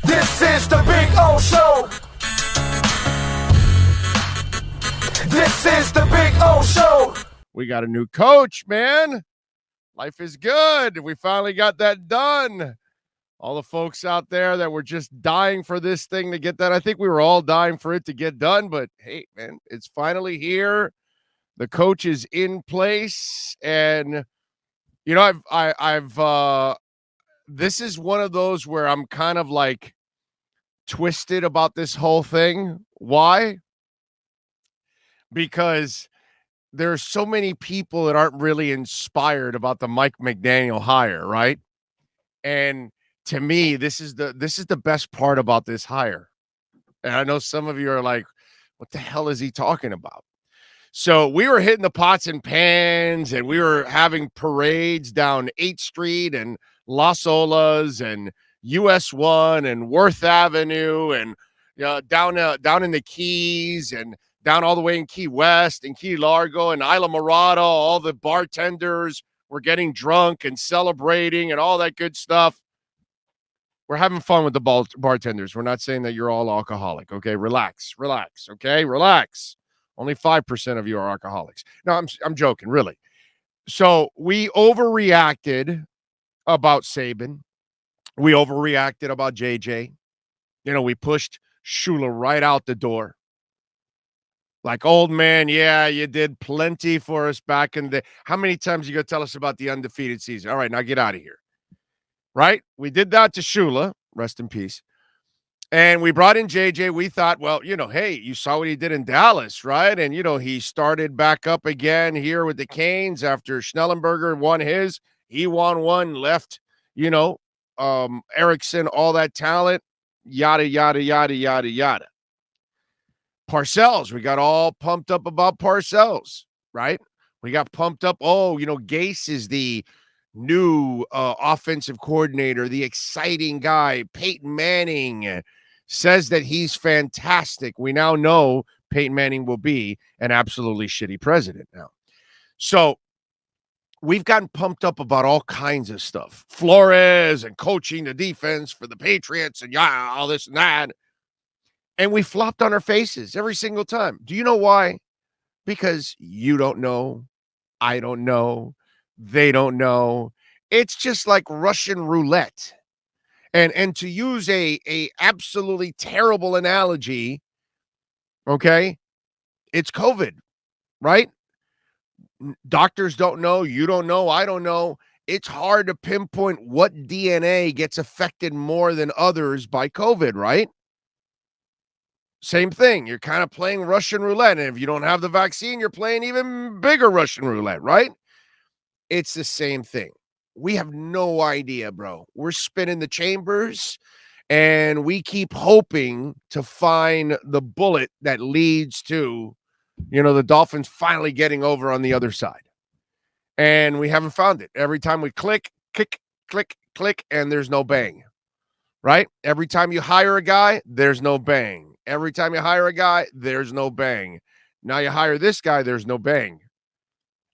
This is the Big O Show. This is the Big O Show. We got a new coach, man. Life is good. We finally got that done. All the folks out there that were just dying for this thing to get done. I think we were all dying for it to get done, but hey, man, it's finally here. The coach is in place, and you know, this is one of those where I'm kind of like twisted about this whole thing. Why? Because there's so many people that aren't really inspired about the Mike McDaniel hire, right? And to me, this is the best part about this hire. And I know some of you are like, what the hell is he talking about? So we were hitting the pots and pans, and we were having parades down 8th Street and Las Olas and US 1 and Worth Avenue and down in the Keys and down all the way in Key West and Key Largo and Isla Morada. All the bartenders were getting drunk and celebrating and all that good stuff. We're having fun with the bartenders. We're not saying that you're all alcoholic, okay? Relax, okay? Relax. Only 5% of you are alcoholics. No, I'm joking, really. So we overreacted about Saban. We overreacted about JJ. You know, we pushed Shula right out the door. Like, old man, yeah, you did plenty for us back in the... How many times you going to tell us about the undefeated season? All right, now get out of here. Right? We did that to Shula. Rest in peace. And we brought in JJ. We thought, well, you know, hey, you saw what he did in Dallas, right? And, you know, he started back up again here with the Canes after Schnellenberger won his. He won one, left, you know, Erickson, all that talent, yada, yada, yada, yada, yada. Parcells, we got all pumped up about Parcells, right? We got pumped up. Oh, you know, Gase is the new offensive coordinator, the exciting guy. Peyton Manning says that he's fantastic. We now know Peyton Manning will be an absolutely shitty president now. So we've gotten pumped up about all kinds of stuff. Flores and coaching the defense for the Patriots and all this and that. And we flopped on our faces every single time. Do you know why? Because you don't know. I don't know. They don't know. It's just like Russian roulette. And to use a absolutely terrible analogy, okay, it's COVID, right? Doctors don't know. You don't know. I don't know. It's hard to pinpoint what DNA gets affected more than others by COVID, right? Same thing. You're kind of playing Russian roulette. And if you don't have the vaccine, you're playing even bigger Russian roulette, right? It's the same thing. We have no idea, bro. We're spinning the chambers, and we keep hoping to find the bullet that leads to, you know, the Dolphins finally getting over on the other side. And we haven't found it. Every time we click, and there's no bang, right? Every time you hire a guy, there's no bang. Every time you hire a guy, there's no bang. Now you hire this guy, there's no bang.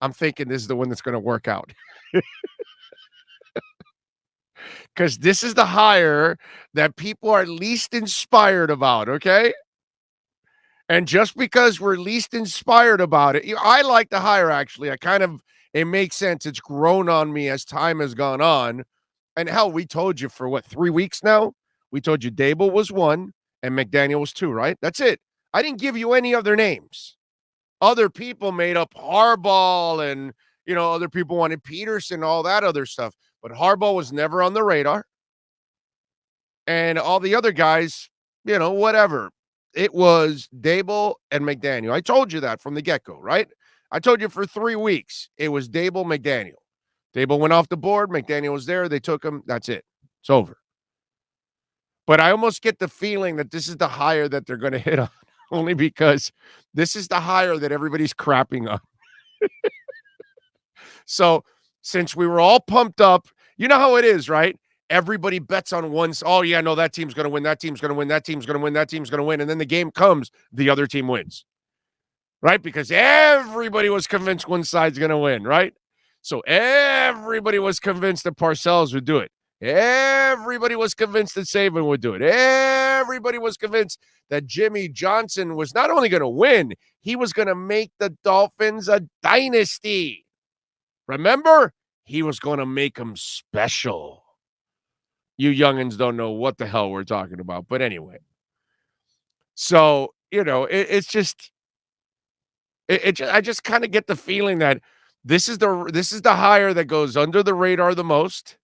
I'm thinking this is the one that's going to work out. Because this is the hire that people are least inspired about, okay? And just because we're least inspired about it, I like the hire, actually. It makes sense. It's grown on me as time has gone on. And hell, we told you for 3 weeks now? We told you Dable was 1 and McDaniel was 2, right? That's it. I didn't give you any other names. Other people made up Harbaugh and, you know, other people wanted Peterson, all that other stuff. But Harbaugh was never on the radar. And all the other guys, you know, whatever. It was Dable and McDaniel. I told you that from the get-go, right? I told you for 3 weeks. It was Dable, McDaniel. Dable went off the board. McDaniel was there. They took him. That's it. It's over. But I almost get the feeling that this is the hire that they're going to hit on, only because this is the hire that everybody's crapping on. So since we were all pumped up, you know how it is, right? Everybody bets on one. Oh, yeah, no, that team's going to win. That team's going to win. That team's going to win. That team's going to win. And then the game comes, the other team wins, right? Because everybody was convinced one side's going to win, right? So everybody was convinced that Parcells would do it. Everybody was convinced that Saban would do it. Everybody was convinced that Jimmy Johnson was not only going to win, he was going to make the Dolphins a dynasty. Remember? He was going to make them special. You youngins don't know what the hell we're talking about. But anyway. So, it's just I just kind of get the feeling that this is the hire that goes under the radar the most.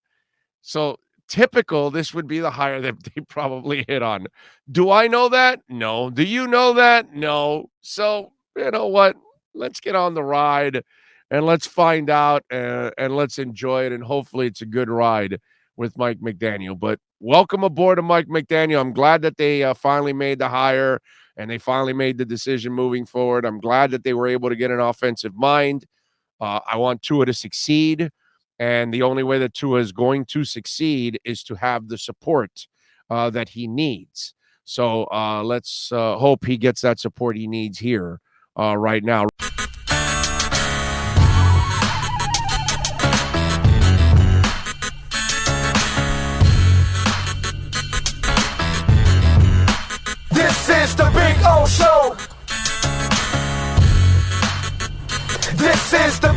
So typical, this would be the hire that they probably hit on. Do I know that? No. Do you know that? No. So you know what? Let's get on the ride and let's find out and let's enjoy it. And hopefully it's a good ride with Mike McDaniel. But welcome aboard to Mike McDaniel. I'm glad that they finally made the hire and they finally made the decision moving forward. I'm glad that they were able to get an offensive mind. I want Tua to succeed. And the only way that Tua is going to succeed is to have the support that he needs. So let's hope he gets that support he needs here right now. This is the Big O Show. This is the